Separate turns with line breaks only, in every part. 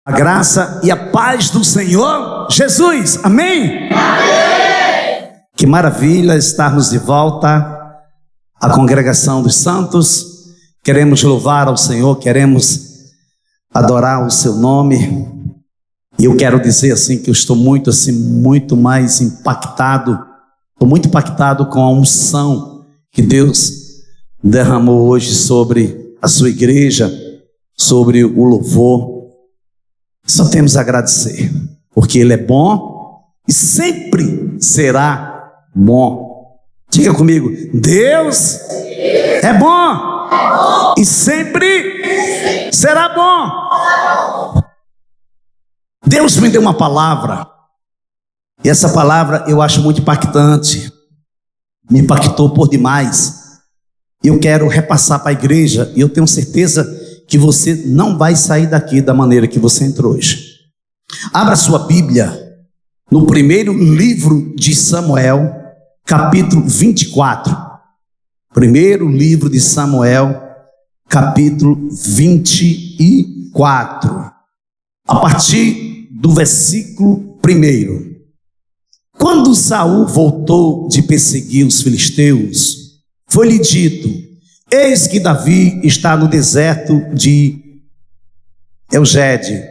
A graça e a paz do Senhor Jesus, amém?
Amém!
Que maravilha estarmos de volta à congregação dos santos. Queremos louvar ao Senhor, queremos adorar o seu nome. E eu quero dizer assim que eu estou muito mais impactado. Estou muito impactado com a unção que Deus derramou hoje sobre a sua igreja, sobre o louvor. Só temos a agradecer, porque Ele é bom e sempre será bom. Diga comigo: Deus é bom e sempre será bom. Deus me deu uma palavra, e essa palavra eu acho muito impactante, me impactou por demais. Eu quero repassar para a igreja, e eu tenho certeza que você não vai sair daqui da maneira que você entrou hoje. Abra sua Bíblia no primeiro livro de Samuel, capítulo 24. Primeiro livro de Samuel, capítulo 24. A partir do versículo 1. Quando Saul voltou de perseguir os filisteus, foi-lhe dito: eis que Davi está no deserto de Engedi.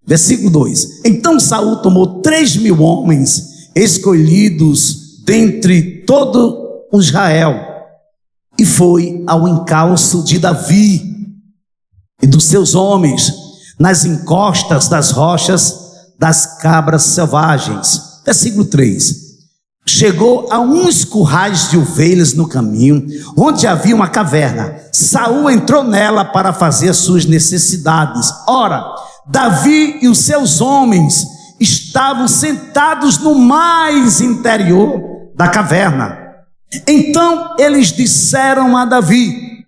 Versículo 2. Então Saul tomou 3.000 homens escolhidos dentre todo o Israel e foi ao encalço de Davi e dos seus homens nas encostas das rochas das cabras selvagens. Versículo 3. Chegou a uns currais de ovelhas no caminho, onde havia uma caverna. Saul entrou nela para fazer as suas necessidades. Ora, Davi e os seus homens estavam sentados no mais interior da caverna. Então eles disseram a Davi: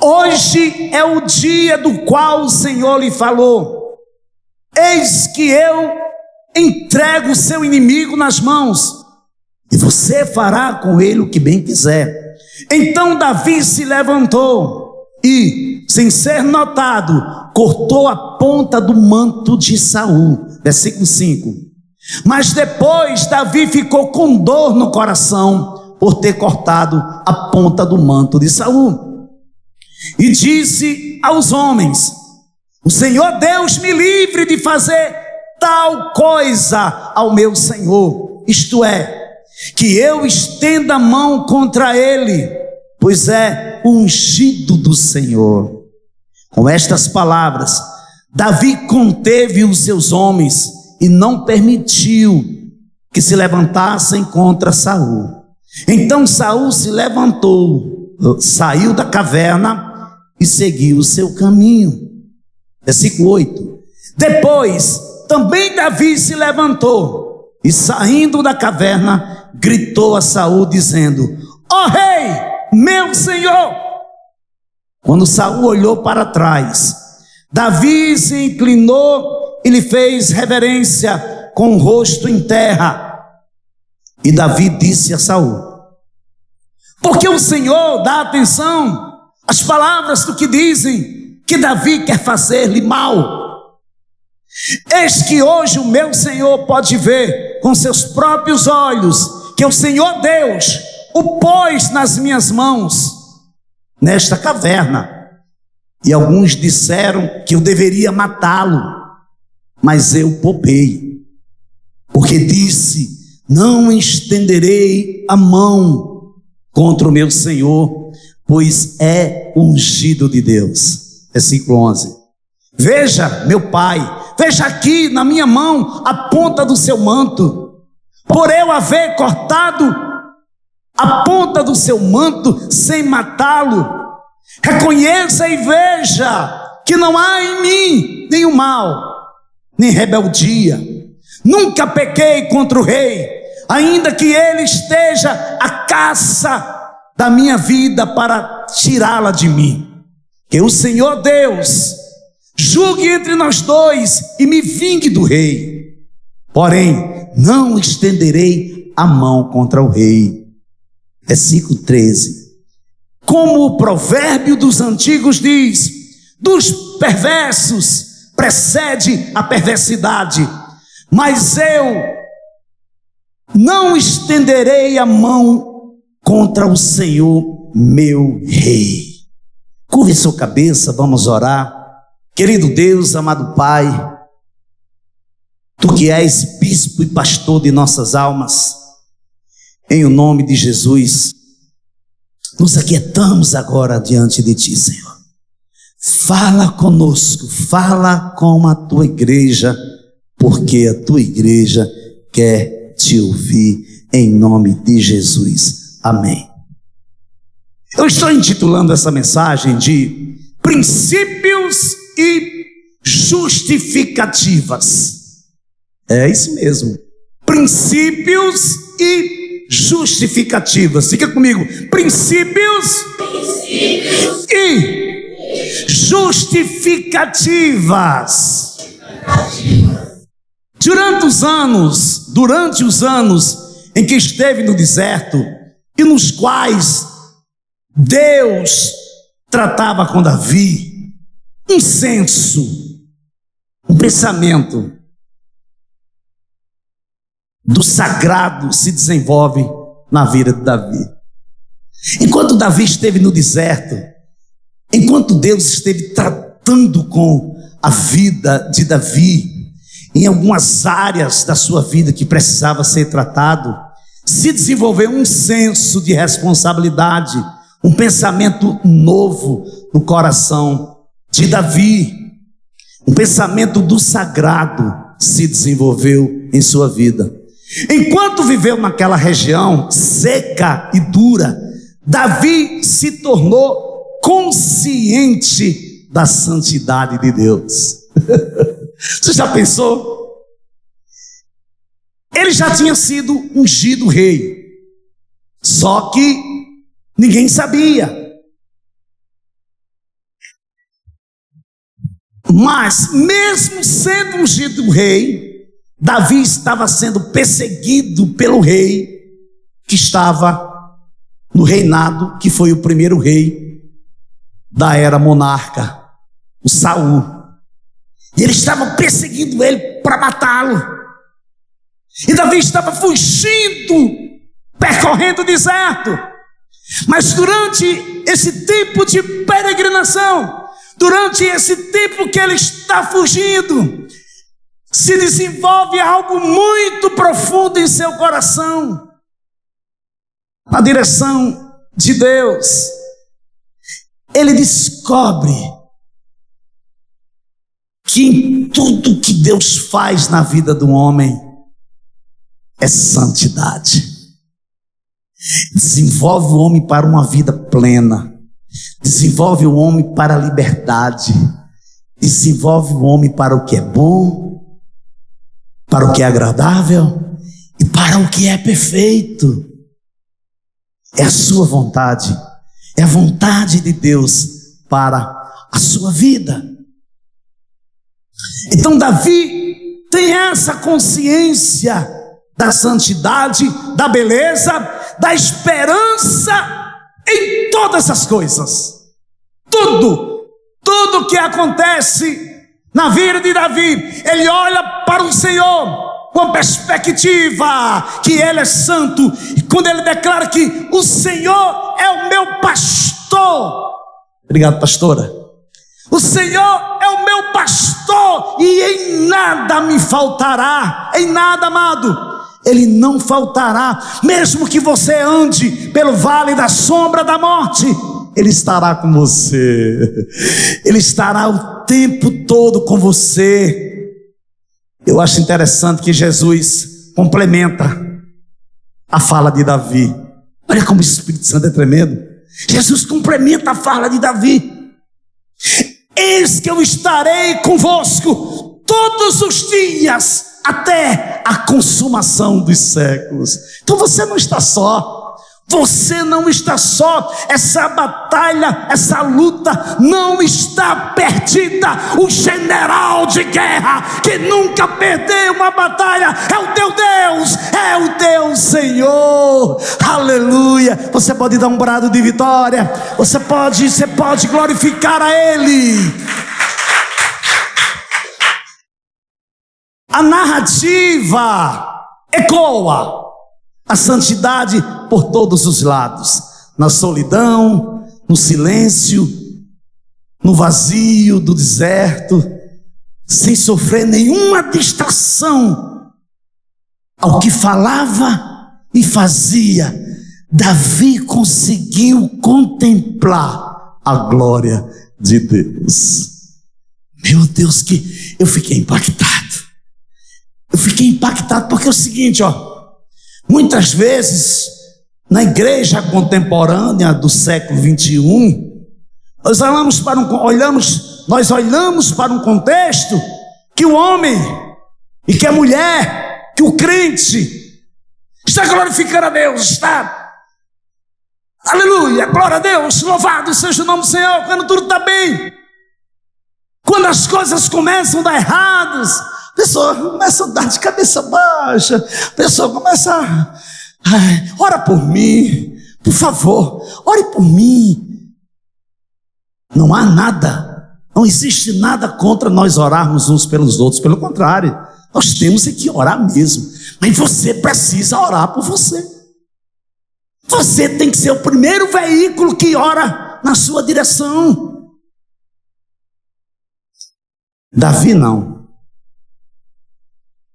hoje é o dia do qual o Senhor lhe falou. Eis que eu entrego o seu inimigo nas mãos, e você fará com ele o que bem quiser. Então Davi se levantou e, sem ser notado, cortou a ponta do manto de Saul. Versículo 5. Mas depois Davi ficou com dor no coração por ter cortado a ponta do manto de Saul, e disse aos homens: o Senhor Deus me livre de fazer tal coisa ao meu Senhor, isto é, que eu estenda a mão contra ele, pois é o ungido do Senhor. Com estas palavras, Davi conteve os seus homens e não permitiu que se levantassem contra Saul. Então Saul se levantou, saiu da caverna e seguiu o seu caminho. Versículo 8. Depois também Davi se levantou e, saindo da caverna, gritou a Saul dizendo: ó rei, meu senhor! Quando Saul olhou para trás, Davi se inclinou e lhe fez reverência com o rosto em terra. E Davi disse a Saul: porque o Senhor dá atenção às palavras do que dizem que Davi quer fazer-lhe mal? Eis que hoje o meu Senhor pode ver com seus próprios olhos que o Senhor Deus o pôs nas minhas mãos nesta caverna. E alguns disseram que eu deveria matá-lo, mas eu poupei, porque disse: não estenderei a mão contra o meu Senhor, pois é ungido de Deus. Versículo 11. Veja, meu pai, veja aqui na minha mão a ponta do seu manto. Por eu haver cortado a ponta do seu manto sem matá-lo, reconheça e veja que não há em mim nenhum mal, nem rebeldia. Nunca pequei contra o rei, ainda que ele esteja à caça da minha vida para tirá-la de mim. Que o Senhor Deus julgue entre nós dois e me vingue do rei. Porém, não estenderei a mão contra o rei. Versículo 13. Como o provérbio dos antigos diz: dos perversos precede a perversidade, mas eu não estenderei a mão contra o Senhor, meu rei. Curve sua cabeça, vamos orar. Querido Deus, amado Pai, Tu que és bispo e pastor de nossas almas, em o nome de Jesus, nos aquietamos agora diante de Ti, Senhor. Fala conosco, fala com a Tua igreja, porque a Tua igreja quer Te ouvir, em nome de Jesus. Amém. Eu estou intitulando essa mensagem de princípios e justificativas. É isso mesmo. Princípios e justificativas. Fica comigo. Princípios e justificativas. Durante os anos em que esteve no deserto e nos quais Deus tratava com Davi, um senso, um pensamento do sagrado se desenvolve na vida de Davi. Enquanto Davi esteve no deserto, enquanto Deus esteve tratando com a vida de Davi, em algumas áreas da sua vida que precisava ser tratado, se desenvolveu um senso de responsabilidade, um pensamento novo no coração de Davi. Um pensamento do sagrado se desenvolveu em sua vida. Enquanto viveu naquela região seca e dura, Davi se tornou consciente da santidade de Deus. Você já pensou? Ele já tinha sido ungido rei, só que ninguém sabia. Mas mesmo sendo ungido rei, Davi estava sendo perseguido pelo rei que estava no reinado, que foi o primeiro rei da era monarca, o Saul. E ele estava perseguindo ele para matá-lo. E Davi estava fugindo, percorrendo o deserto. Mas durante esse tempo de peregrinação, durante esse tempo que ele está fugindo, se desenvolve algo muito profundo em seu coração, na direção de Deus. Ele descobre que em tudo que Deus faz na vida do homem é santidade. Desenvolve o homem para uma vida plena, desenvolve o homem para a liberdade, desenvolve o homem para o que é bom, para o que é agradável e para o que é perfeito. É a sua vontade, é a vontade de Deus para a sua vida. Então Davi tem essa consciência da santidade, da beleza, da esperança em todas as coisas. Tudo que acontece na vida de Davi, ele olha para o Senhor com a perspectiva que Ele é santo, e quando ele declara que o Senhor é o meu pastor. Obrigado, pastora. O Senhor é o meu pastor e em nada me faltará. Em nada, amado, Ele não faltará. Mesmo que você ande pelo vale da sombra da morte, Ele estará com você. Ele estará o tempo todo com você. Eu acho interessante que Jesus complementa a fala de Davi. Olha como o Espírito Santo é tremendo. Jesus complementa a fala de Davi. Eis que eu estarei convosco todos os dias, até a consumação dos séculos. Então você não está só. Você não está só. Essa batalha, essa luta não está perdida. O general de guerra que nunca perdeu uma batalha é o teu Deus, é o teu Senhor. Aleluia. Você pode dar um brado de vitória. Você pode glorificar a Ele. A narrativa ecoa a santidade por todos os lados, na solidão, no silêncio, no vazio do deserto, sem sofrer nenhuma distração ao que falava e fazia. Davi conseguiu contemplar a glória de Deus. Meu Deus, que eu fiquei impactado. Eu fiquei impactado porque é o seguinte, muitas vezes na igreja contemporânea do século 21, nós olhamos para um contexto que o homem e que a mulher, que o crente está glorificando a Deus, está, aleluia, glória a Deus, louvado seja o nome do Senhor, quando tudo está bem. Quando as coisas começam a dar erradas, a pessoa começa a dar de cabeça baixa, a pessoa começa ora por mim, por favor, ore por mim. Não há nada, não existe nada contra nós orarmos uns pelos outros, pelo contrário, nós temos que orar mesmo, mas você precisa orar por você. Você tem que ser o primeiro veículo que ora na sua direção. Davi não.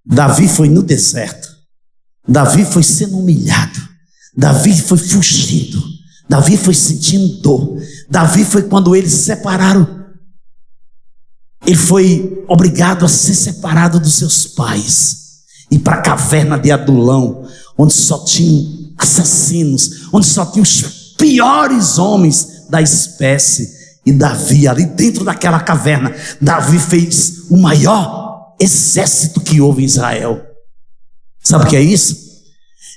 Davi foi no deserto. Davi foi sendo humilhado. Davi foi fugindo. Davi foi sentindo dor. Davi foi quando eles se separaram. Ele foi obrigado a ser separado dos seus pais. Ir para a caverna de Adulão, onde só tinham assassinos, onde só tinham os piores homens da espécie. E Davi, ali dentro daquela caverna, Davi fez o maior exército que houve em Israel. Sabe o que é isso?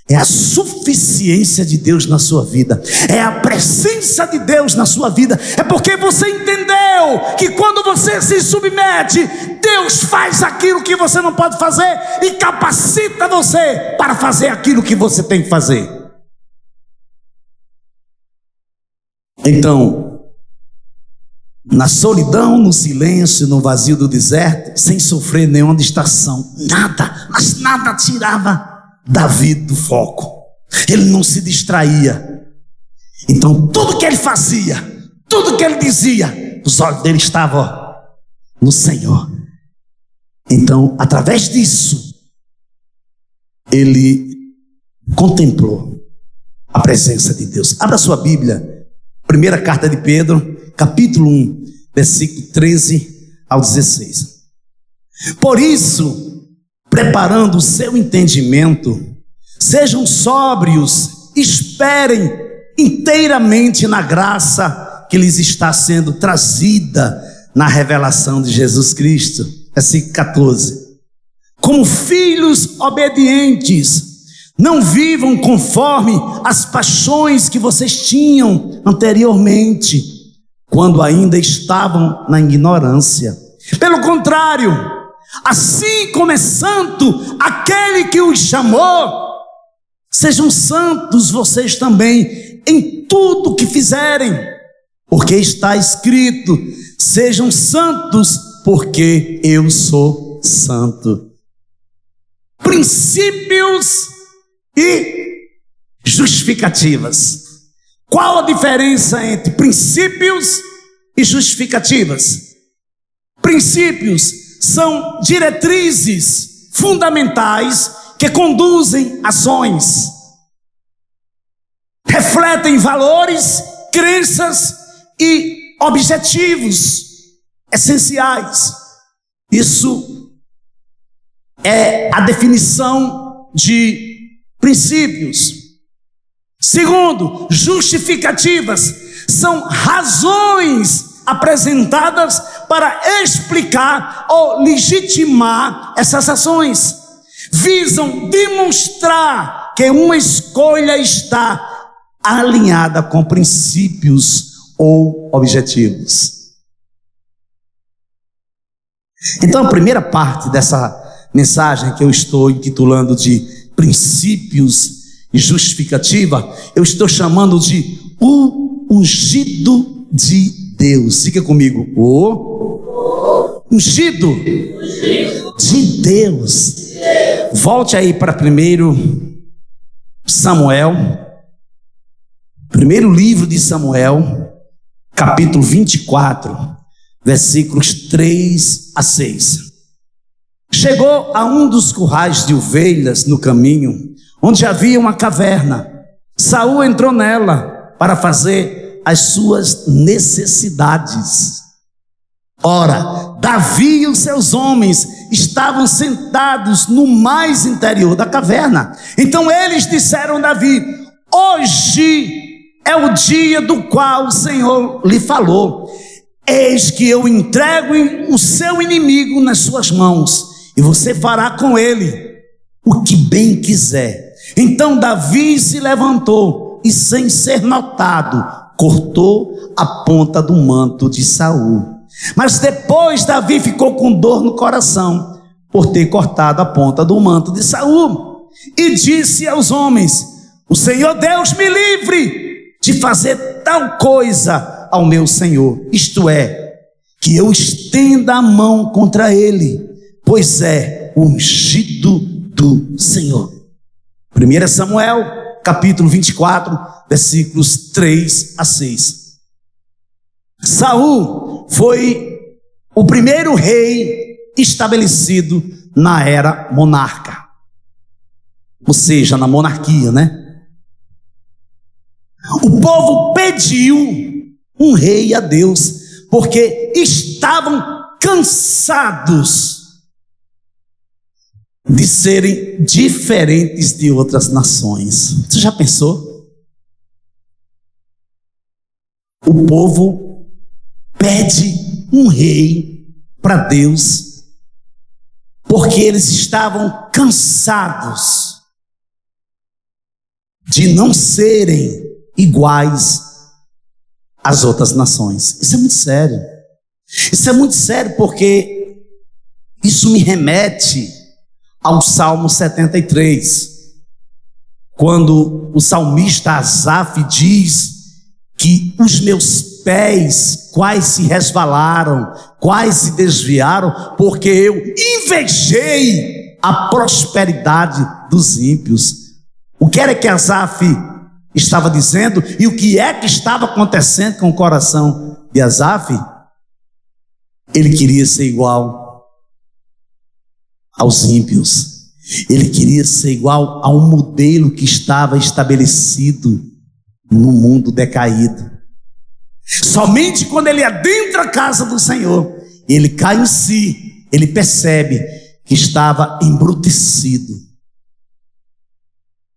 É a suficiência de Deus na sua vida, é a presença de Deus na sua vida. É porque você entendeu que quando você se submete, Deus faz aquilo que você não pode fazer e capacita você para fazer aquilo que você tem que fazer. Então, na solidão, no silêncio, no vazio do deserto, sem sofrer nenhuma distração, nada, mas nada tirava Davi do foco. Ele não se distraía. Então tudo que ele fazia, tudo que ele dizia, os olhos dele estavam no Senhor. Então, através disso, ele contemplou a presença de Deus. Abra sua Bíblia, primeira carta de Pedro, capítulo 1, versículo 13 ao 16. Por isso, preparando o seu entendimento, sejam sóbrios, esperem inteiramente na graça que lhes está sendo trazida na revelação de Jesus Cristo. Versículo 14. Como filhos obedientes, não vivam conforme as paixões que vocês tinham anteriormente, quando ainda estavam na ignorância. Pelo contrário, assim como é santo aquele que os chamou, sejam santos vocês também em tudo que fizerem, porque está escrito: sejam santos, porque eu sou santo. Princípios e justificativas. Qual a diferença entre princípios e justificativas? Princípios são diretrizes fundamentais que conduzem ações, refletem valores, crenças e objetivos essenciais. Isso é a definição de princípios. Segundo, justificativas são razões apresentadas para explicar ou legitimar essas ações. Visam demonstrar que uma escolha está alinhada com princípios ou objetivos. Então, a primeira parte dessa mensagem, que eu estou intitulando de princípios e justificativa, eu estou chamando de o ungido de Deus. Siga comigo. O ungido de Deus. Volte aí para 1 Samuel, primeiro livro de Samuel, capítulo 24, versículos 3 a 6. Chegou a um dos currais de ovelhas no caminho, onde havia uma caverna. Saul entrou nela para fazer as suas necessidades. Ora, Davi e os seus homens estavam sentados no mais interior da caverna. Então eles disseram a Davi: hoje é o dia do qual o Senhor lhe falou. Eis que eu entrego o seu inimigo nas suas mãos, e você fará com ele o que bem quiser. Então Davi se levantou e, sem ser notado, cortou a ponta do manto de Saul. Mas depois Davi ficou com dor no coração por ter cortado a ponta do manto de Saul, e disse aos homens: o Senhor Deus me livre de fazer tal coisa ao meu Senhor, isto é, que eu estenda a mão contra ele, pois é o ungido do Senhor. 1 Samuel, capítulo 24, versículos 3 a 6. Saul foi o primeiro rei estabelecido na era monarca, ou seja, na monarquia, né? O povo pediu um rei a Deus, porque estavam cansados de serem diferentes de outras nações. Você já pensou? O povo pede um rei para Deus, porque eles estavam cansados de não serem iguais às outras nações. Isso é muito sério. Isso é muito sério, porque isso me remete ao Salmo 73, quando o salmista Asaf diz que os meus pés, quais se resvalaram, quais se desviaram, porque eu invejei a prosperidade dos ímpios. O que era que Asaf estava dizendo, e o que é que estava acontecendo com o coração de Asaf? Ele queria ser igual aos ímpios, ele queria ser igual a um modelo que estava estabelecido no mundo decaído. Somente quando ele adentra a casa do Senhor, ele cai em si, ele percebe que estava embrutecido.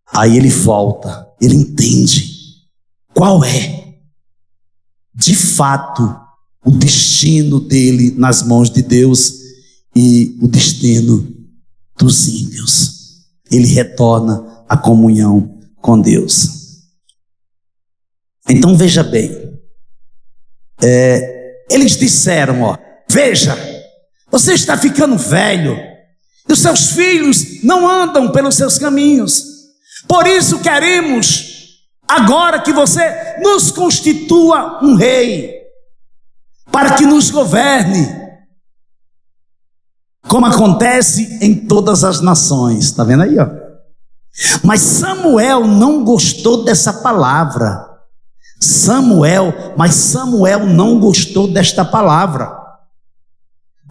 Aí ele volta, ele entende qual é, de fato, o destino dele nas mãos de Deus e o destino dos ímpios. Ele retorna à comunhão com Deus. Então veja bem, eles disseram: veja, você está ficando velho, e os seus filhos não andam pelos seus caminhos, por isso queremos agora que você nos constitua um rei, para que nos governe, como acontece em todas as nações. Está vendo aí, ó? Mas Samuel não gostou dessa palavra. Mas Samuel não gostou desta palavra.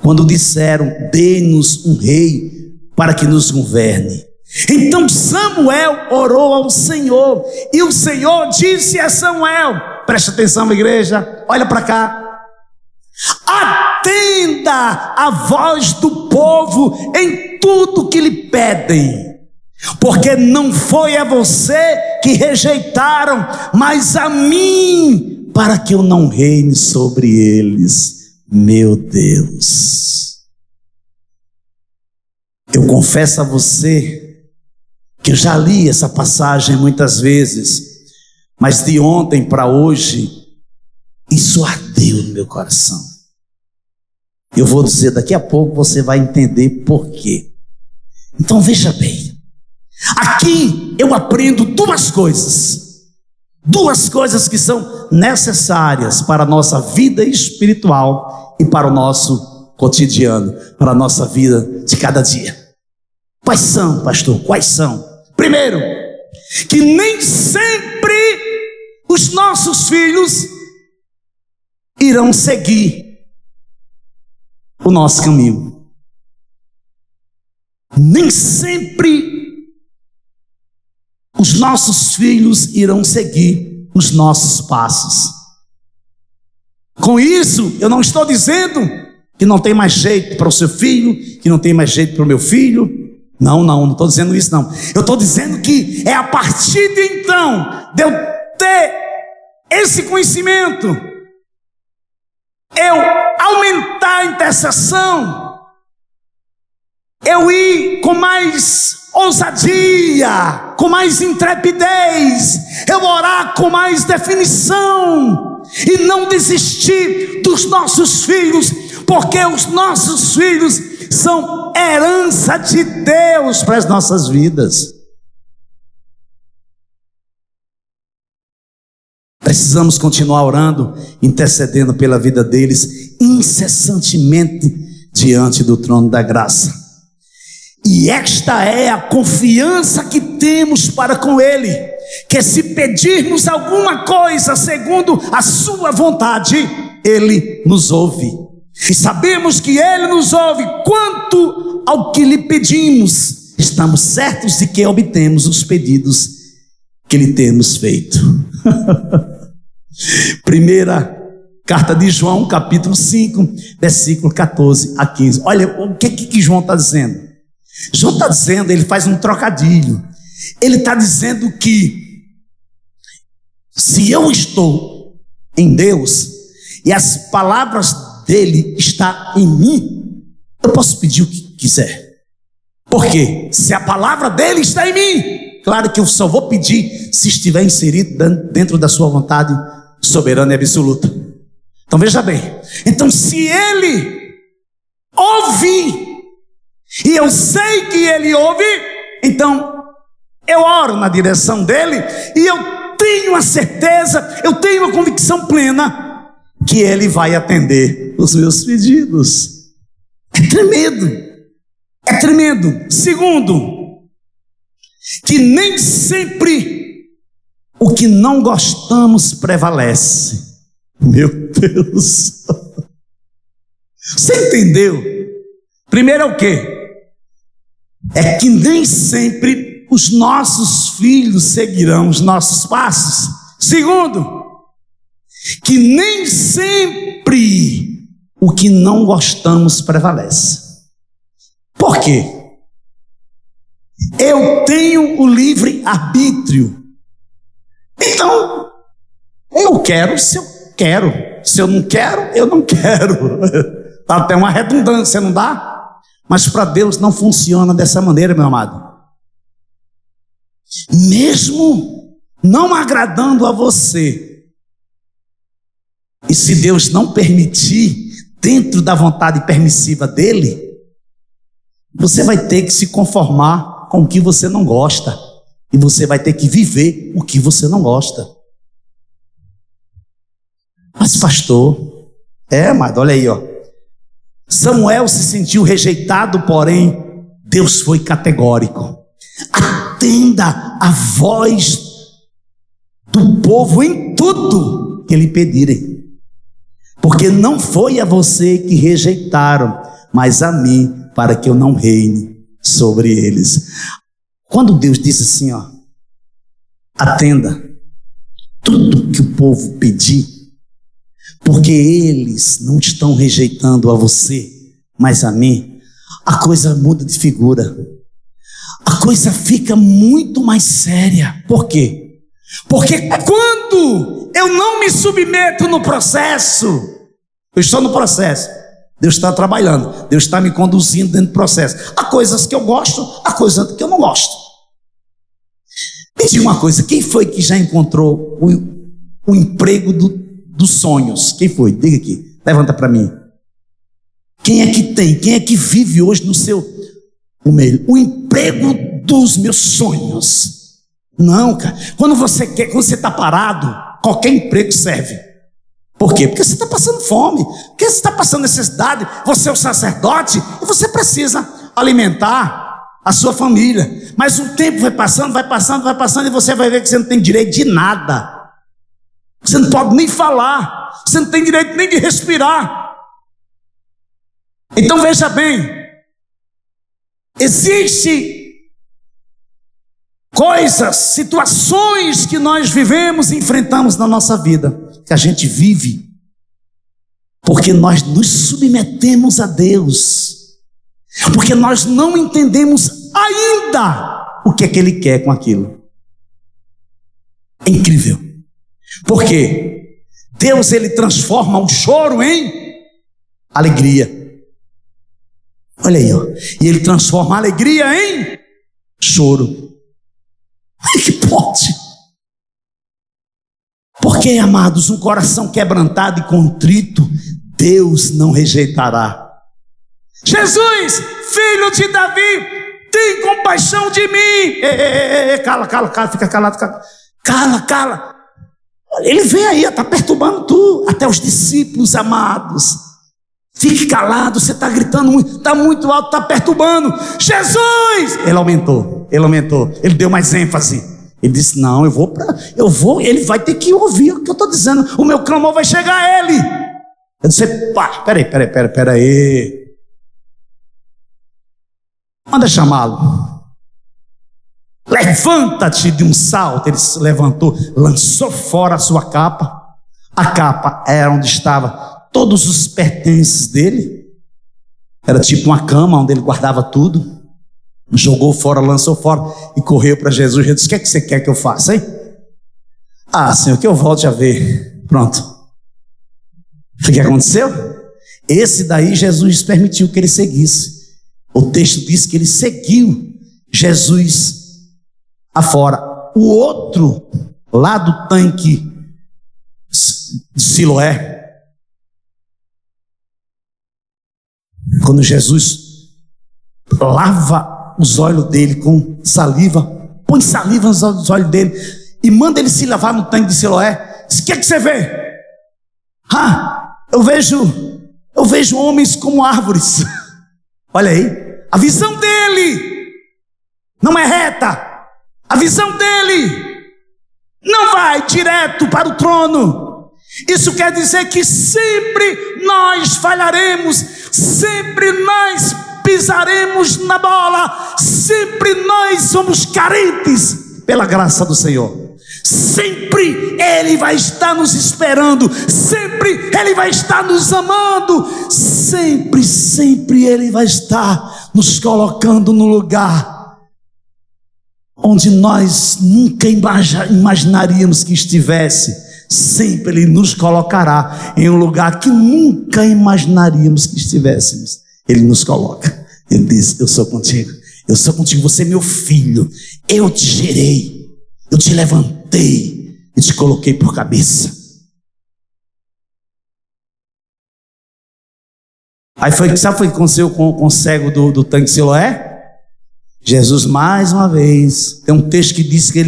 Quando disseram: dê-nos um rei para que nos governe. Então Samuel orou ao Senhor, e o Senhor disse a Samuel: presta atenção, igreja, olha para cá. Atenda a voz do povo em tudo que lhe pedem, porque não foi a você que rejeitaram, mas a mim, para que eu não reine sobre eles. Meu Deus, eu confesso a você que eu já li essa passagem muitas vezes, mas de ontem para hoje, isso ardeu no meu coração. Eu vou dizer daqui a pouco, você vai entender por quê. Então veja bem, aqui eu aprendo duas coisas que são necessárias para a nossa vida espiritual e para o nosso cotidiano, para a nossa vida de cada dia. Quais são, pastor? Quais são? Primeiro, que nem sempre os nossos filhos irão seguir o nosso caminho. Nem sempre os nossos filhos irão seguir os nossos passos. Com isso, eu não estou dizendo que não tem mais jeito para o seu filho, que não tem mais jeito para o meu filho. Não estou dizendo isso não. Eu estou dizendo que é a partir de então, de eu ter esse conhecimento, eu aumentar a intercessão, eu ir com mais ousadia, com mais intrepidez, eu orar com mais definição e não desistir dos nossos filhos, porque os nossos filhos são herança de Deus para as nossas vidas. Precisamos continuar orando, intercedendo pela vida deles, incessantemente diante do trono da graça. E esta é a confiança que temos para com Ele, que se pedirmos alguma coisa segundo a sua vontade, Ele nos ouve. E sabemos que Ele nos ouve quanto ao que lhe pedimos. Estamos certos de que obtemos os pedidos que lhe temos feito. Primeira carta de João, capítulo 5, versículo 14 a 15. Olha o que João está dizendo. João está dizendo, ele faz um trocadilho. Ele está dizendo que se eu estou em Deus e as palavras dele estão em mim, eu posso pedir o que quiser. Por quê? Se a palavra dele está em mim, claro que eu só vou pedir se estiver inserido dentro da sua vontade soberana e absoluta. Então veja bem, então se ele ouve, e eu sei que ele ouve, então eu oro na direção dele, e eu tenho a certeza, eu tenho a convicção plena que ele vai atender os meus pedidos. É tremendo, é tremendo. Segundo, que nem sempre o que não gostamos prevalece. Meu Deus, você entendeu? Primeiro é o quê? É que nem sempre os nossos filhos seguirão os nossos passos. Segundo, que nem sempre o que não gostamos prevalece. Por quê? Eu tenho o livre arbítrio. Então, eu quero se eu quero. Se eu não quero, eu não quero. Dá até uma redundância, não dá? Mas para Deus não funciona dessa maneira, meu amado. Mesmo não agradando a você, e se Deus não permitir, dentro da vontade permissiva dele, você vai ter que se conformar com o que você não gosta, e você vai ter que viver o que você não gosta. Mas pastor, amado, olha aí, ó. Samuel se sentiu rejeitado, porém Deus foi categórico. Atenda a voz do povo em tudo que lhe pedirem, porque não foi a você que rejeitaram, mas a mim, para que eu não reine sobre eles. Quando Deus disse assim, ó, atenda tudo que o povo pedir, porque eles não estão rejeitando a você, mas a mim, a coisa muda de figura. A coisa fica muito mais séria. Por quê? Porque quando eu não me submeto no processo, eu estou no processo, Deus está trabalhando, Deus está me conduzindo dentro do processo. Há coisas que eu gosto, há coisas que eu não gosto. Me diga uma coisa, quem foi que já encontrou o emprego dos sonhos? Quem foi? Diga aqui, levanta para mim. Quem é que tem? Quem é que vive hoje no seu meio? O emprego dos meus sonhos. Não, cara. Quando você quer, quando você está parado, qualquer emprego serve. Por quê? Porque você está passando fome, porque você está passando necessidade, você é o sacerdote e você precisa alimentar a sua família. Mas o tempo vai passando e você vai ver que você não tem direito de nada. Você não pode nem falar, você não tem direito nem de respirar. Então veja bem, existe coisas, situações que nós vivemos e enfrentamos na nossa vida, que a gente vive porque nós nos submetemos a Deus, porque nós não entendemos ainda o que é que Ele quer com aquilo. É incrível, porque Deus, Ele transforma o choro em alegria. Olha aí, ó. E Ele transforma a alegria em choro. Que pode? Porque, amados, um coração quebrantado e contrito, Deus não rejeitará. Jesus, filho de Davi, tem compaixão de mim. Cala, fica calado. Cala. Ele vem aí, está perturbando tu, até os discípulos amados. Fique calado, você está gritando muito, está muito alto, está perturbando. Jesus! Ele aumentou, ele deu mais ênfase. Ele disse: não, eu vou, ele vai ter que ouvir o que eu estou dizendo, o meu clamor vai chegar a ele. Eu disse: peraí. Manda chamá-lo. Levanta-te de um salto. Ele se levantou, lançou fora a sua capa. A capa era onde estava todos os pertences dele. Era tipo uma cama onde ele guardava tudo. Jogou fora, lançou fora e correu para Jesus. Ele disse: o que é que você quer que eu faça, hein? Ah, Senhor, que eu volte a ver. Pronto. O que aconteceu? Esse daí Jesus permitiu que ele seguisse. O texto diz que ele seguiu Jesus afora. O outro, lá do tanque de Siloé, quando Jesus lava os olhos dele com saliva, põe saliva nos olhos dele e manda ele se lavar no tanque de Siloé, diz: o que é que você vê? Eu vejo homens como árvores. Olha aí, a visão dele não é reta, a visão dele não vai direto para o trono. Isso quer dizer que sempre nós falharemos, sempre nós pisaremos na bola, sempre nós somos carentes pela graça do Senhor. Sempre Ele vai estar nos esperando, sempre Ele vai estar nos amando, sempre Ele vai estar nos colocando no lugar onde nós nunca imaginaríamos que estivesse. Sempre Ele nos colocará em um lugar que nunca imaginaríamos que estivéssemos. Ele nos coloca. Ele diz: eu sou contigo, você é meu filho, eu te gerei, eu te levantei e te coloquei por cabeça. Aí sabe o que aconteceu com o cego do tanque de Siloé? Jesus, mais uma vez, tem um texto que diz que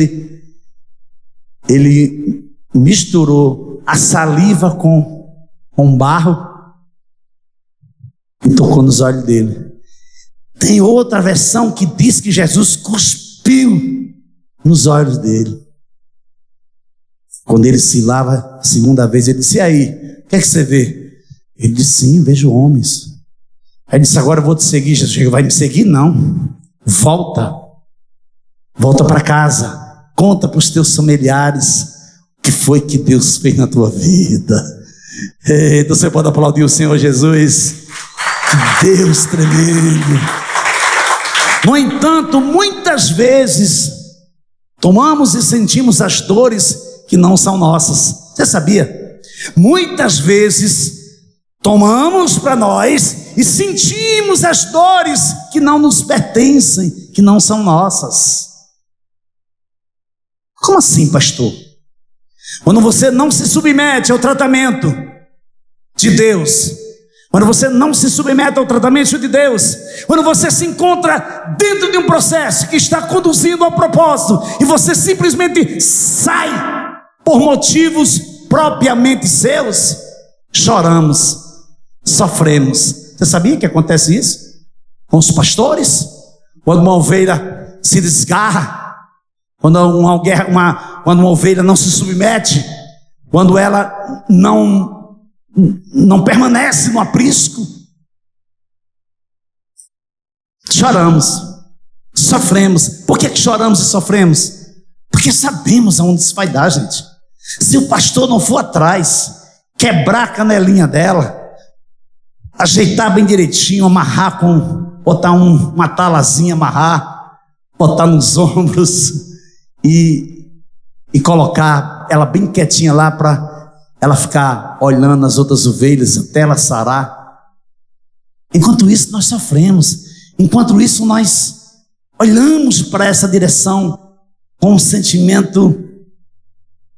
ele misturou a saliva com barro e tocou nos olhos dele. Tem outra versão que diz que Jesus cuspiu nos olhos dele. Quando ele se lava a segunda vez, ele disse: e aí, o que é que você vê? Ele disse: sim, vejo homens. Aí ele disse: agora eu vou te seguir. Jesus: vai me seguir? Não. Volta para casa, conta para os teus familiares o que foi que Deus fez na tua vida. Então você pode aplaudir o Senhor Jesus. Que Deus tremendo. No entanto, muitas vezes tomamos e sentimos as dores que não são nossas. Você sabia? Muitas vezes tomamos para nós e sentimos as dores que não nos pertencem, que não são nossas. Como assim, pastor? Quando você não se submete ao tratamento de Deus, quando você não se submete ao tratamento de Deus, quando você se encontra dentro de um processo que está conduzindo ao propósito e você simplesmente sai por motivos propriamente seus, choramos, sofremos. Você sabia que acontece isso com os pastores? Quando uma ovelha se desgarra, quando uma ovelha não se submete, quando ela não permanece no aprisco, choramos, sofremos. Por que choramos e sofremos? Porque sabemos aonde isso vai dar, gente. Se o pastor não for atrás, quebrar a canelinha dela, ajeitar bem direitinho, amarrar botar uma talazinha, amarrar, botar nos ombros e colocar ela bem quietinha lá para ela ficar olhando as outras ovelhas até ela sarar. Enquanto isso nós sofremos, enquanto isso nós olhamos para essa direção com um sentimento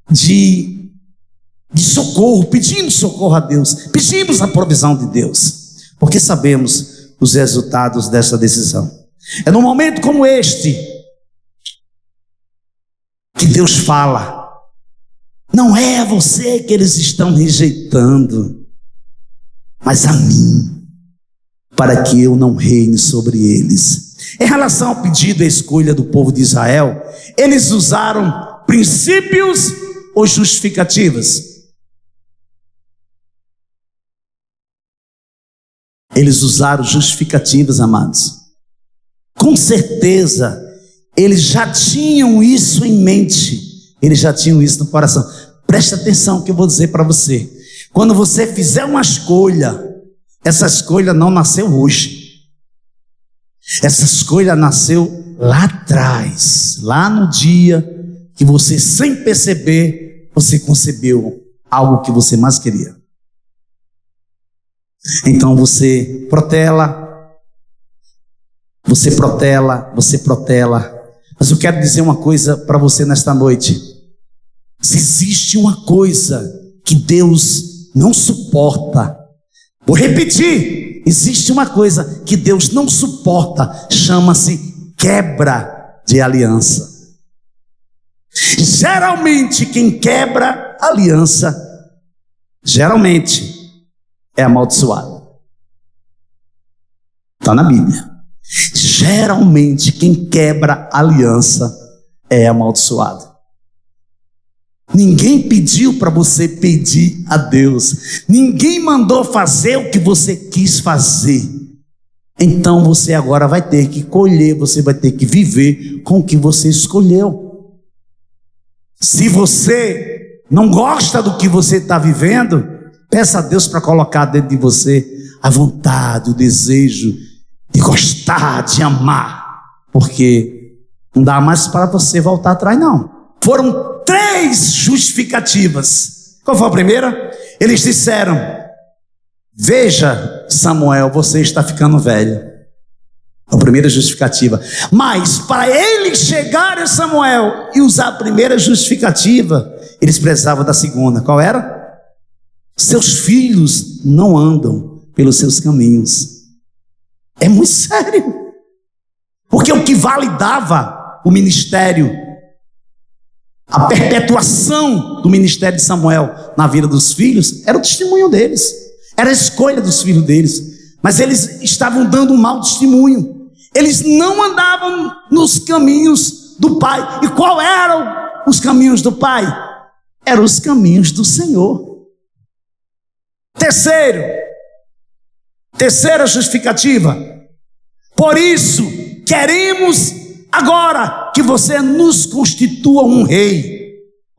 de socorro, pedimos socorro a Deus, pedimos a provisão de Deus, porque sabemos os resultados dessa decisão. É num momento como este que Deus fala: não é a você que eles estão rejeitando, mas a mim, para que eu não reine sobre eles. Em relação ao pedido e à escolha do povo de Israel, eles usaram princípios ou justificativas? Eles usaram justificativas, amados. Com certeza, eles já tinham isso em mente, eles já tinham isso no coração. Preste atenção que eu vou dizer para você. Quando você fizer uma escolha, essa escolha não nasceu hoje. Essa escolha nasceu lá atrás, lá no dia que você, sem perceber, você concebeu algo que você mais queria. Então você protela. Mas eu quero dizer uma coisa para você nesta noite. Se existe uma coisa que Deus não suporta, vou repetir, existe uma coisa que Deus não suporta, chama-se quebra de aliança. Geralmente quem quebra aliança, geralmente é amaldiçoado. Está na Bíblia. Geralmente quem quebra aliança é amaldiçoado. Ninguém pediu para você pedir a Deus. Ninguém mandou fazer o que você quis fazer. Então você agora vai ter que colher, você vai ter que viver com o que você escolheu. Se você não gosta do que você está vivendo, peça a Deus para colocar dentro de você a vontade, o desejo de gostar, de amar, porque não dá mais para você voltar atrás, não. Foram 3 justificativas. Qual foi a primeira? Eles disseram: veja, Samuel, você está ficando velho. A primeira justificativa. Mas para eles chegarem a Samuel e usar a primeira justificativa, eles precisavam da segunda. Qual era? Seus filhos não andam pelos seus caminhos. É muito sério. Porque o que validava o ministério, a perpetuação do ministério de Samuel na vida dos filhos, era o testemunho deles, era a escolha dos filhos deles. Mas eles estavam dando um mau testemunho. Eles não andavam nos caminhos do Pai. E qual eram os caminhos do Pai? Eram os caminhos do Senhor. Terceira justificativa: por isso queremos agora que você nos constitua um rei,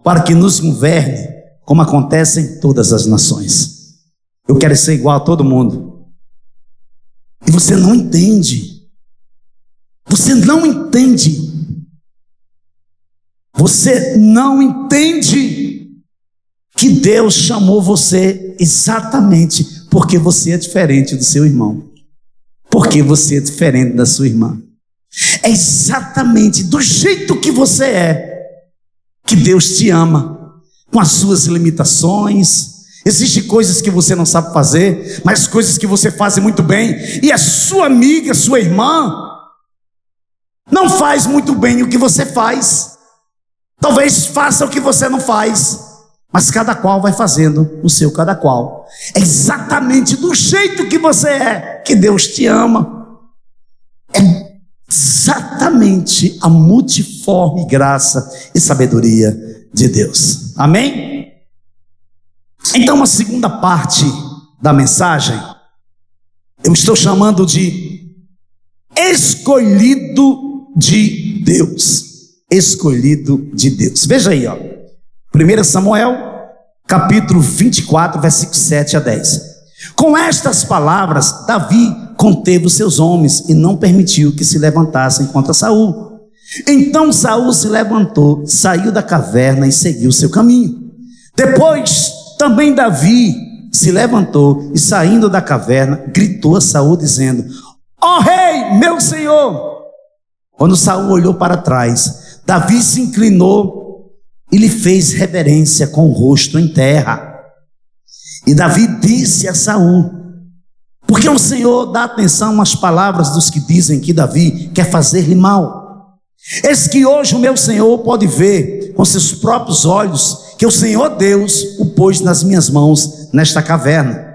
para que nos governe, como acontece em todas as nações. Eu quero ser igual a todo mundo. E você não entende. Você não entende. Você não entende que Deus chamou você exatamente porque você é diferente do seu irmão. Porque você é diferente da sua irmã. É exatamente do jeito que você é que Deus te ama, com as suas limitações. Existem coisas que você não sabe fazer, mas coisas que você faz muito bem. E a sua amiga, sua irmã, não faz muito bem o que você faz. Talvez faça o que você não faz, mas cada qual vai fazendo o seu cada qual. É exatamente do jeito que você é que Deus te ama. É exatamente a multiforme graça e sabedoria de Deus. Amém? Então, a segunda parte da mensagem, eu estou chamando de escolhido de Deus. Escolhido de Deus. Veja aí, ó. 1 Samuel, capítulo 24, versículos 7 a 10. Com estas palavras, Davi conteve os seus homens e não permitiu que se levantassem contra Saul. Então Saul se levantou, saiu da caverna e seguiu seu caminho. Depois, também Davi se levantou e, saindo da caverna, gritou a Saul, dizendo: ó rei, meu senhor! Quando Saul olhou para trás, Davi se inclinou e lhe fez reverência com o rosto em terra. E Davi disse a Saul: porque o Senhor dá atenção às palavras dos que dizem que Davi quer fazer-lhe mal? Eis que hoje o meu Senhor pode ver com seus próprios olhos que o Senhor Deus o pôs nas minhas mãos nesta caverna.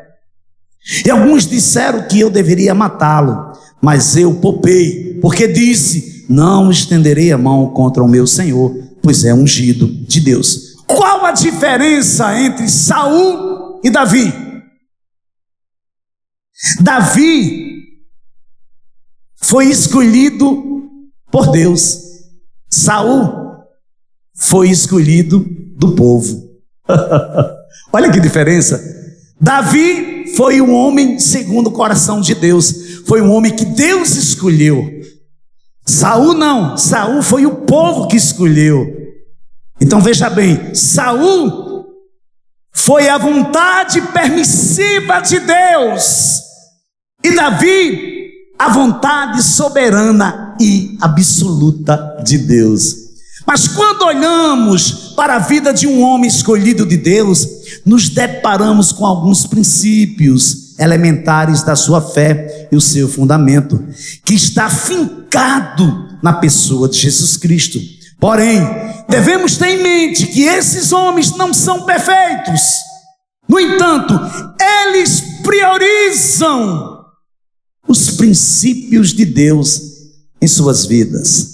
E alguns disseram que eu deveria matá-lo, mas eu poupei, porque disse: não estenderei a mão contra o meu Senhor, pois é ungido de Deus. Qual a diferença entre Saul e Davi? Davi foi escolhido por Deus. Saul foi escolhido do povo. Olha que diferença. Davi foi um homem segundo o coração de Deus. Foi um homem que Deus escolheu. Saul não. Saul foi o povo que escolheu. Então veja bem, Saul foi a vontade permissiva de Deus, e Davi a vontade soberana e absoluta de Deus. Mas quando olhamos para a vida de um homem escolhido de Deus, nos deparamos com alguns princípios elementares da sua fé e o seu fundamento, que está fincado na pessoa de Jesus Cristo. Porém, devemos ter em mente que esses homens não são perfeitos. No entanto, eles priorizam os princípios de Deus em suas vidas.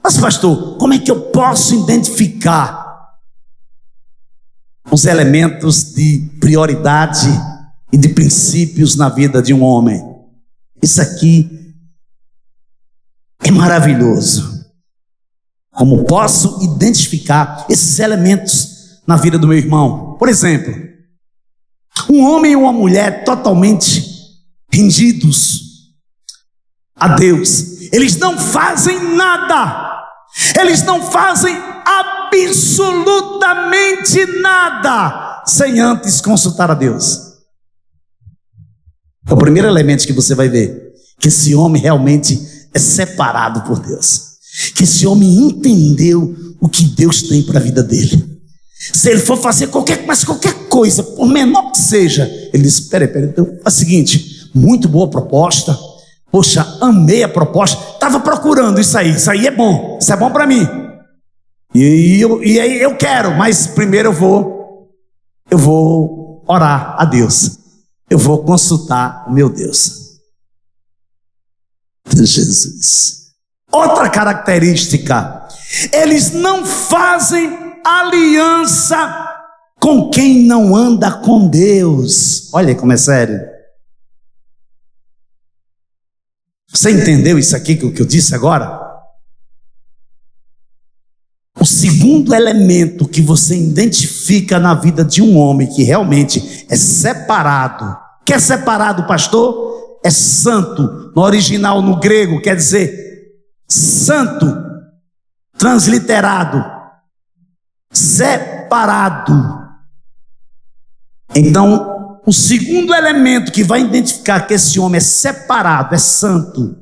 Mas pastor, como é que eu posso identificar os elementos de prioridade e de princípios na vida de um homem? Isso aqui é maravilhoso. Como posso identificar esses elementos na vida do meu irmão? Por exemplo, um homem e uma mulher totalmente rendidos a Deus, eles não fazem nada, eles não fazem absolutamente nada sem antes consultar a Deus. É o primeiro elemento que você vai ver, que esse homem realmente é separado por Deus, que esse homem entendeu o que Deus tem para a vida dele. Se ele for fazer qualquer coisa, por menor que seja, ele diz: peraí, então é o seguinte, muito boa proposta, poxa, amei a proposta, estava procurando isso aí é bom, isso é bom para mim, e aí eu quero, mas primeiro eu vou orar a Deus, eu vou consultar o meu Deus. Jesus. Outra característica, eles não fazem aliança com quem não anda com Deus. Olha como é sério. Você entendeu isso aqui que eu disse agora? O segundo elemento que você identifica na vida de um homem que realmente é separado. Que é separado, pastor? É santo. No original, no grego, quer dizer santo, transliterado, separado. Então, o segundo elemento que vai identificar que esse homem é separado, é santo,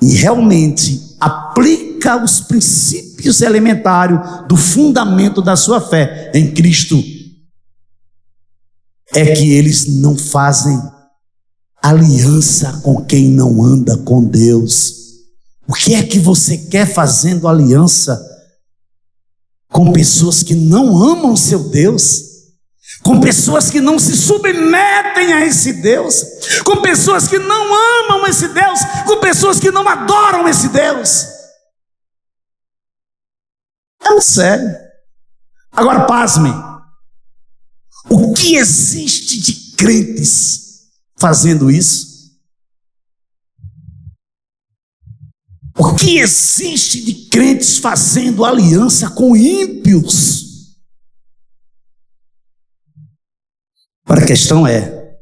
e realmente aplica os princípios elementares do fundamento da sua fé em Cristo, é que eles não fazem aliança com quem não anda com Deus. O que é que você quer fazendo aliança com pessoas que não amam seu Deus? com pessoas que não se submetem a esse Deus, com pessoas que não amam esse Deus, com pessoas que não adoram esse Deus. É muito sério. Agora, pasmem, o que existe de crentes fazendo isso? O que existe de crentes fazendo aliança com ímpios? Agora a questão é,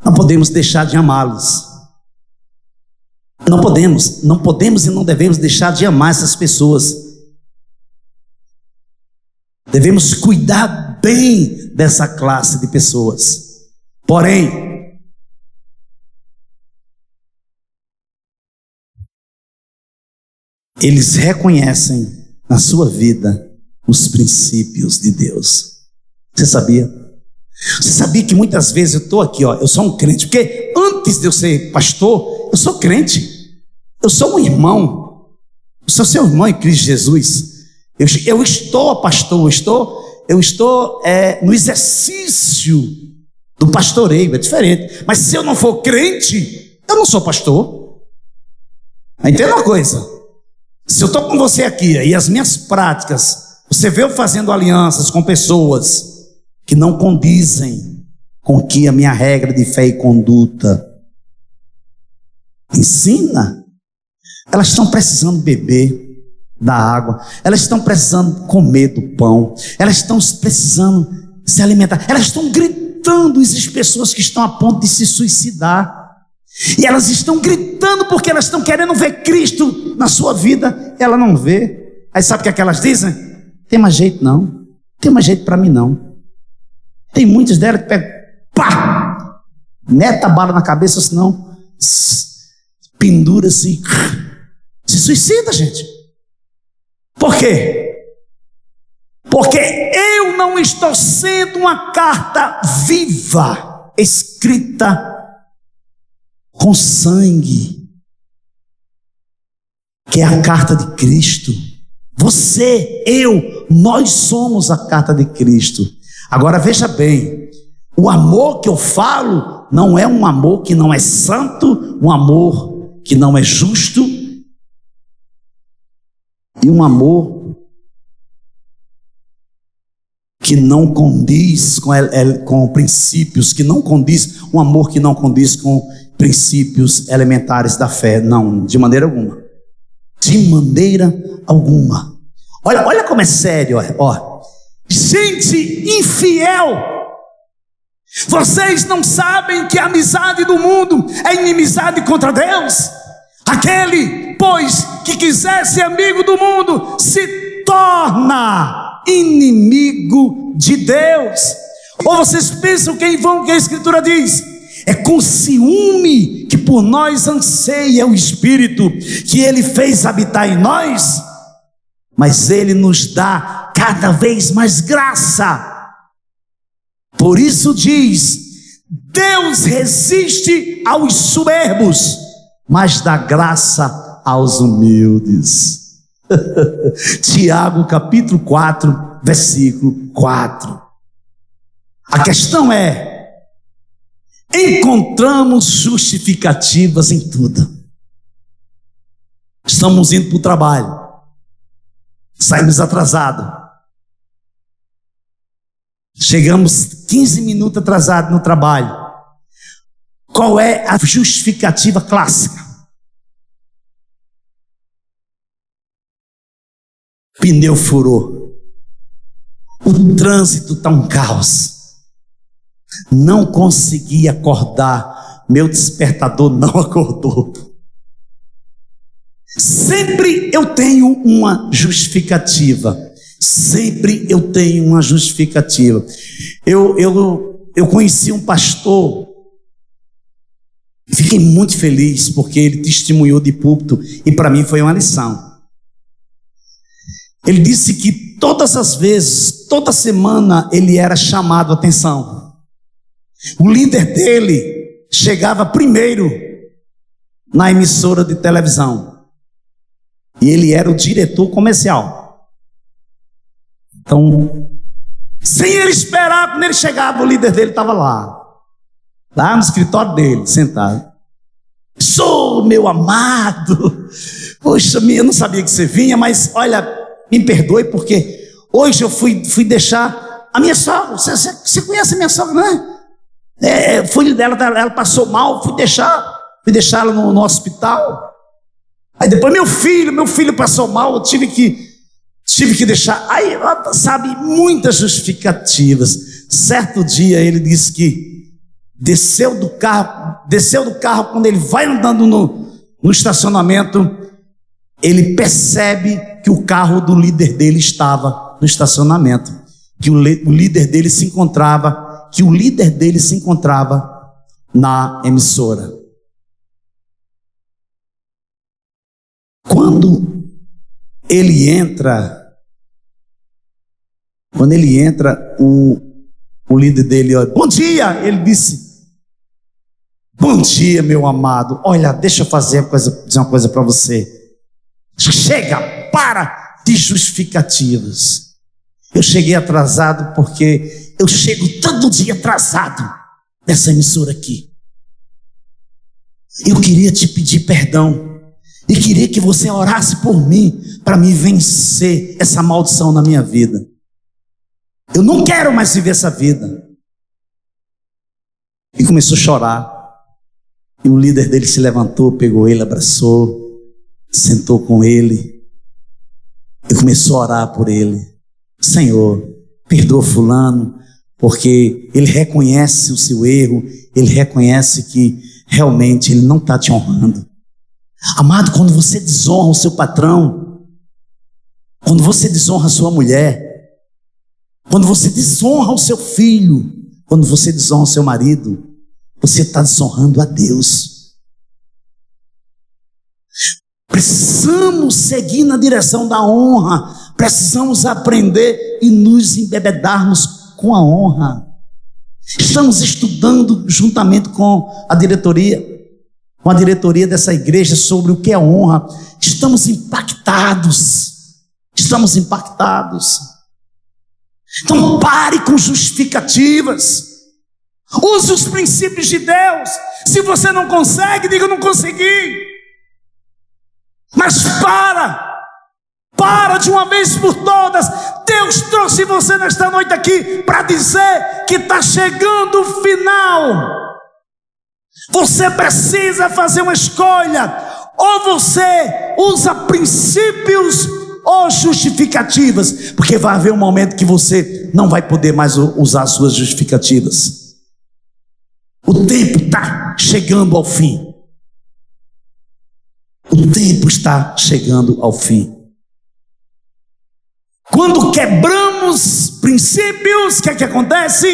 não podemos deixar de amá-los. Não podemos e não devemos deixar de amar essas pessoas. Devemos cuidar bem dessa classe de pessoas. Porém, eles reconhecem na sua vida os princípios de Deus. Você sabia? Você sabia que muitas vezes eu estou aqui, eu sou um crente, porque antes de eu ser pastor, eu sou crente, eu sou um irmão, eu sou seu irmão em Cristo Jesus. Eu estou pastor, eu estou no exercício do pastoreio, é diferente. Mas se eu não for crente, eu não sou pastor. Entenda uma coisa, se eu estou com você aqui e as minhas práticas, você vê eu fazendo alianças com pessoas que não condizem com que a minha regra de fé e conduta ensina, elas estão precisando beber da água, elas estão precisando comer do pão, elas estão precisando se alimentar, elas estão gritando, existem pessoas que estão a ponto de se suicidar, e elas estão gritando porque elas estão querendo ver Cristo na sua vida, ela não vê. Aí sabe o que elas dizem? Tem mais jeito não, tem mais jeito para mim não. Tem muitas delas que pegam, pá, meta a bala na cabeça, senão pendura-se, se suicida, gente. Por quê? Porque eu não estou sendo uma carta viva, escrita com sangue, que é a carta de Cristo. Você, eu, nós somos a carta de Cristo. Agora veja bem, o amor que eu falo não é um amor que não é santo, um amor que não é justo, e um amor que não condiz com princípios, que não condiz, um amor que não condiz com princípios elementares da fé. Não, de maneira alguma. De maneira alguma. Olha como é sério, ó. Gente infiel, vocês não sabem que a amizade do mundo é inimizade contra Deus? Aquele, pois, que quiser ser amigo do mundo, se torna inimigo de Deus. Ou vocês pensam que em vão que a Escritura diz? É com ciúme que por nós anseia o Espírito, que Ele fez habitar em nós, mas Ele nos dá cada vez mais graça. Por isso diz: Deus resiste aos soberbos, mas dá graça aos humildes. Tiago capítulo 4, versículo 4. A questão é: encontramos justificativas em tudo. Estamos indo para o trabalho, saímos atrasados, chegamos 15 minutos atrasados no trabalho. Qual é a justificativa clássica? Pneu furou, o trânsito está um caos, não consegui acordar, meu despertador não acordou. Sempre eu tenho uma justificativa. Sempre eu tenho uma justificativa. Eu conheci um pastor, fiquei muito feliz porque ele testemunhou de púlpito e para mim foi uma lição. Ele disse que todas as vezes, toda semana ele era chamado a atenção. O líder dele chegava primeiro na emissora de televisão. E ele era o diretor comercial. Então, Sem ele esperar, quando ele chegava, o líder dele estava lá no escritório dele, sentado. Sou meu amado, poxa, eu não sabia que você vinha, mas olha, me perdoe, porque hoje eu fui deixar a minha sogra. Você conhece a minha sogra, não é? Filho dela, ela passou mal, fui deixá-la no hospital. Aí depois meu filho passou mal, eu tive que deixar. Aí, sabe, muitas justificativas. Certo dia ele disse que desceu do carro, quando ele vai andando no estacionamento, ele percebe que o carro do líder dele estava no estacionamento, que o líder dele se encontrava na emissora. Quando ele entra, o líder dele, olha, bom dia, ele disse, bom dia, meu amado, olha, deixa eu dizer uma coisa para você, chega, para de justificativas, eu cheguei atrasado porque eu chego todo dia atrasado nessa emissora aqui, eu queria te pedir perdão, e queria que você orasse por mim, para me vencer essa maldição na minha vida. Eu não quero mais viver essa vida. E começou a chorar. E o líder dele se levantou, pegou ele, abraçou, sentou com ele e começou a orar por ele. Senhor, perdoa fulano, porque ele reconhece o seu erro, ele reconhece que realmente ele não está te honrando. Amado, quando você desonra o seu patrão, quando você desonra a sua mulher, quando você desonra o seu filho, quando você desonra o seu marido, você está desonrando a Deus. Precisamos seguir na direção da honra, precisamos aprender e nos embebedarmos com a honra. Estamos estudando juntamente com a diretoria dessa igreja sobre o que é honra. Estamos impactados. Então pare com justificativas. Use os princípios de Deus. Se você não consegue, diga: eu não consegui. Mas para de uma vez por todas. Deus trouxe você nesta noite aqui para dizer que está chegando o final. Você precisa fazer uma escolha: ou você usa princípios ou justificativas, porque vai haver um momento que você não vai poder mais usar suas justificativas. O tempo está chegando ao fim. O tempo está chegando ao fim. Quando quebramos princípios, o que é que acontece?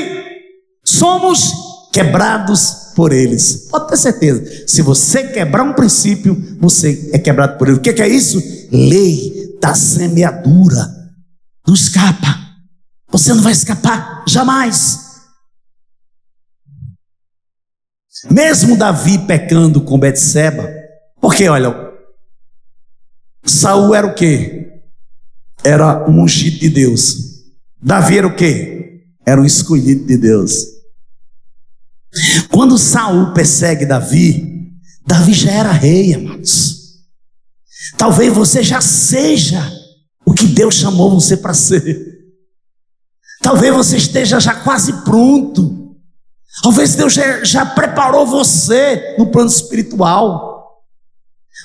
Somos quebrados por eles. Pode ter certeza. Se você quebrar um princípio, você é quebrado por ele. O que é isso? Lei da semeadura. Não escapa. Você não vai escapar jamais. Mesmo Davi pecando com Betseba, porque olha, Saul era o quê? Era um ungido de Deus. Davi era o quê? Era um escolhido de Deus. Quando Saul persegue Davi, Davi já era rei, amados. Talvez você já seja o que Deus chamou você para ser. Talvez você esteja já quase pronto. Talvez Deus já preparou você no plano espiritual.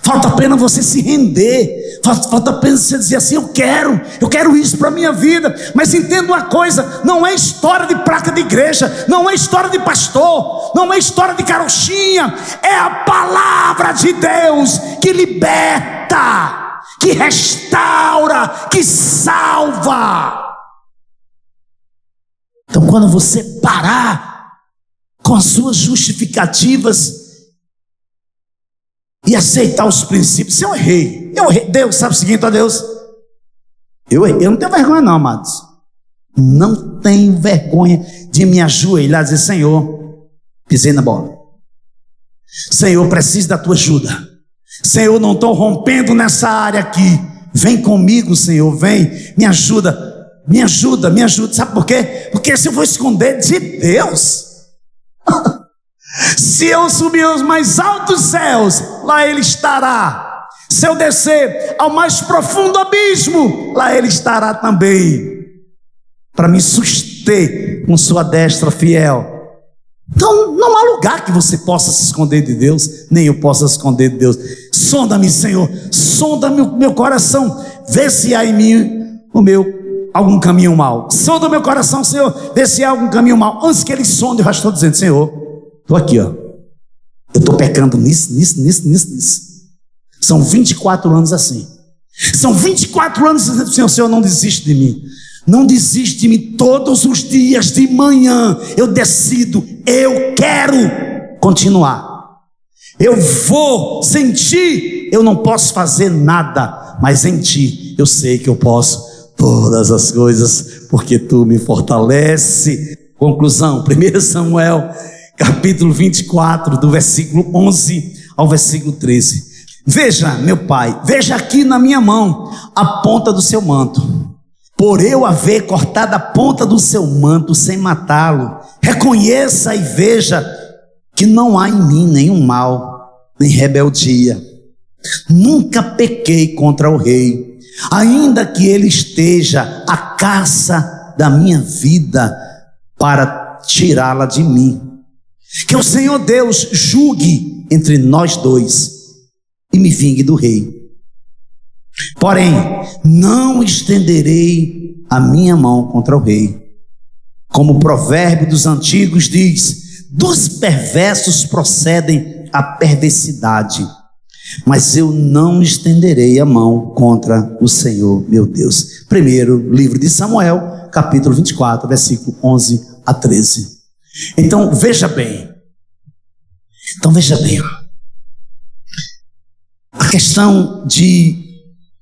Falta apenas você se render. Falta apenas você dizer assim: eu quero isso para a minha vida. Mas entenda uma coisa: não é história de placa de igreja, não é história de pastor, não é história de carochinha. É a palavra de Deus que liberta, que restaura, que salva. Então, quando você parar com as suas justificativas e aceitar os princípios: eu errei. Deus sabe o seguinte: ó Deus, eu não tenho vergonha não, amados. Não tenho vergonha de me ajoelhar e dizer: Senhor, pisei na bola. Senhor, preciso da tua ajuda. Senhor, não estou rompendo nessa área aqui. Vem comigo, Senhor, vem, me ajuda. me ajuda, me ajuda. Sabe por quê? Porque se eu vou esconder de Deus, se eu subir aos mais altos céus, lá Ele estará. Se eu descer ao mais profundo abismo, lá Ele estará também, para me suster com sua destra fiel. Então não há lugar que você possa se esconder de Deus, nem eu possa se esconder de Deus. Sonda-me, Senhor, sonda-me o meu coração, vê se há em mim algum caminho mau. Sonda o meu coração, Senhor, vê se há algum caminho mau. Antes que Ele sonde, eu já estou dizendo: Senhor, estou aqui, ó, eu estou pecando nisso. São 24 anos assim. São 24 anos dizendo: Senhor, não desiste de mim. Não desiste de mim. Todos os dias de manhã eu decido, eu quero continuar. Eu vou, sem ti eu não posso fazer nada, mas em ti eu sei que eu posso todas as coisas, porque tu me fortalece. Conclusão, 1 Samuel capítulo 24, do versículo 11 ao versículo 13. Veja, meu pai, veja aqui na minha mão a ponta do seu manto. Por eu haver cortado a ponta do seu manto sem matá-lo, reconheça e veja que não há em mim nenhum mal, nem rebeldia. Nunca pequei contra o rei, ainda que ele esteja à caça da minha vida para tirá-la de mim. Que o Senhor Deus julgue entre nós dois e me vingue do rei. Porém, não estenderei a minha mão contra o rei. Como o provérbio dos antigos diz: dos perversos procedem a perversidade, mas eu não estenderei a mão contra o Senhor meu Deus. Primeiro livro de Samuel, capítulo 24, versículo 11 a 13. Então veja bem, a questão de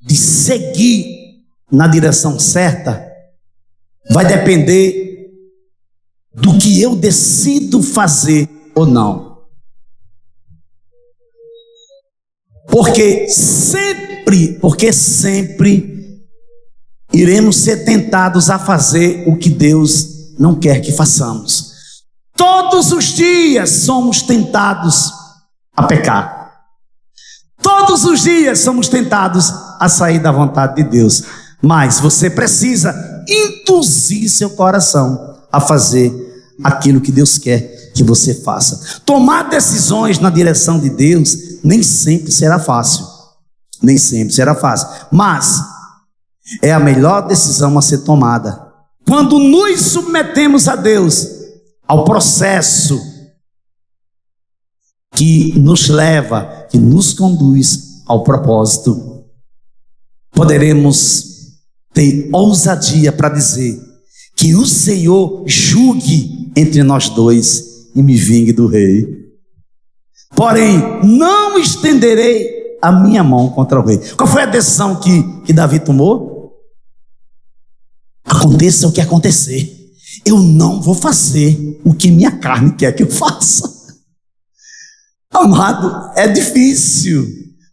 seguir na direção certa vai depender do que eu decido fazer ou não. Porque sempre iremos ser tentados a fazer o que Deus não quer que façamos. Todos os dias somos tentados a pecar. Todos os dias somos tentados a sair da vontade de Deus. Mas você precisa induzir seu coração a fazer aquilo que Deus quer que você faça. Tomar decisões na direção de Deus nem sempre será fácil. Nem sempre será fácil. Mas é a melhor decisão a ser tomada quando nos submetemos a Deus, ao processo que nos leva, que nos conduz ao propósito. Poderemos ter ousadia para dizer que o Senhor julgue entre nós dois e me vingue do rei. Porém, não estenderei a minha mão contra o rei. Qual foi a decisão que Davi tomou? Aconteça o que acontecer, eu não vou fazer o que minha carne quer que eu faça. Amado, é difícil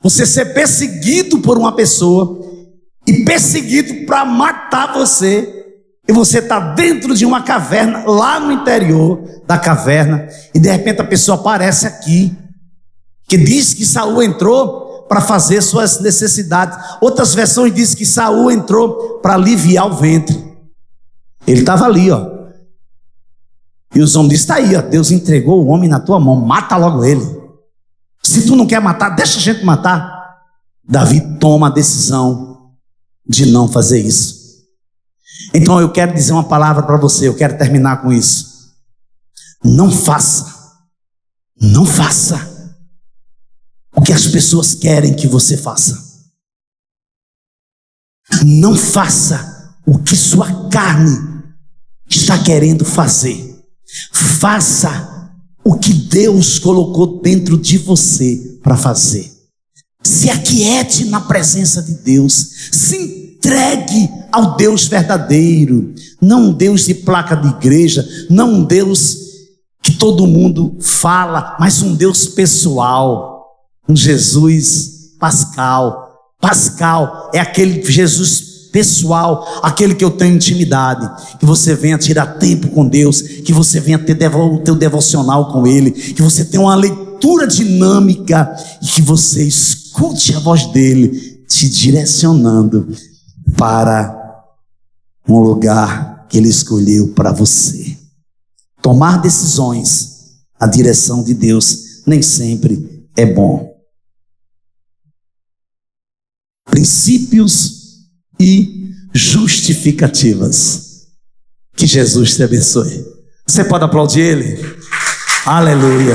você ser perseguido por uma pessoa e perseguido para matar você, e você está dentro de uma caverna, lá no interior da caverna, e de repente a pessoa aparece aqui, que diz que Saul entrou para fazer suas necessidades. Outras versões dizem que Saul entrou para aliviar o ventre. Ele estava ali, ó. E os homens dizem: está aí, ó, Deus entregou o homem na tua mão, mata logo ele. Se tu não quer matar, deixa a gente matar. Davi toma a decisão de não fazer isso. Então eu quero dizer uma palavra para você, eu quero terminar com isso. Não faça o que as pessoas querem que você faça. Não faça o que sua carne está querendo fazer. Faça o que Deus colocou dentro de você para fazer. Se aquiete na presença de Deus. Se entregue ao Deus verdadeiro. Não um Deus de placa de igreja. Não um Deus que todo mundo fala, mas um Deus pessoal. Um Jesus Pascal. Pascal é aquele Jesus pessoal, aquele que eu tenho intimidade, que você venha tirar tempo com Deus, que você venha ter o teu devocional com Ele, que você tenha uma leitura dinâmica e que você escute a voz dEle te direcionando para um lugar que Ele escolheu para você. Tomar decisões, a direção de Deus nem sempre é bom. Princípios e justificativas. Que Jesus te abençoe. Você pode aplaudir Ele? Aleluia.